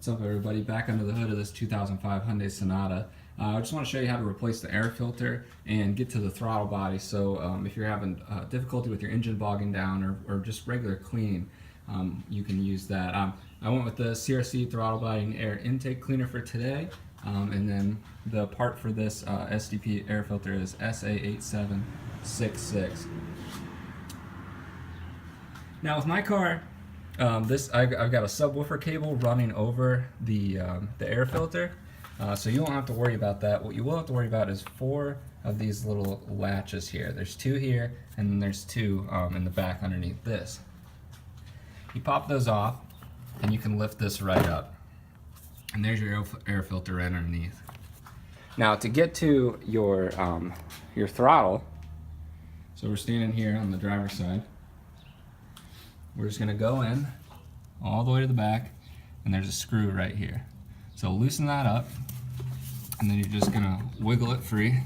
What's up, everybody? Back under the hood of this 2005 Hyundai Sonata. I just want to show you how to replace the air filter and get to the throttle body. So if you're having difficulty with your engine bogging down or just regular cleaning, you can use that. I went with the CRC throttle body and air intake cleaner for today. And then the part for this SDP air filter is SA8766. Now with my car, I've got a subwoofer cable running over the air filter, so you won't have to worry about that. What you will have to worry about is 4 of these little latches here. There's 2 here, and then there's 2 in the back underneath this. You pop those off, and you can lift this right up, and there's your air filter right underneath. Now to get to your throttle, so we're standing here on the driver's side. We're just going to go in all the way to the back, and there's a screw right here. So loosen that up, and then you're just going to wiggle it free.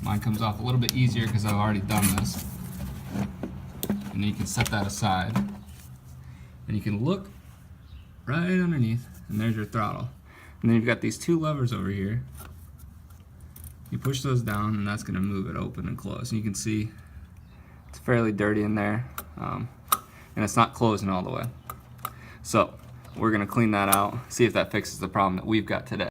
Mine comes off a little bit easier because I've already done this. And then you can set that aside. And you can look right underneath, and there's your throttle. And then you've got these 2 levers over here. You push those down, and that's going to move it open and close. And you can see it's fairly dirty in there. And it's not closing all the way. So we're gonna clean that out, see if that fixes the problem that we've got today.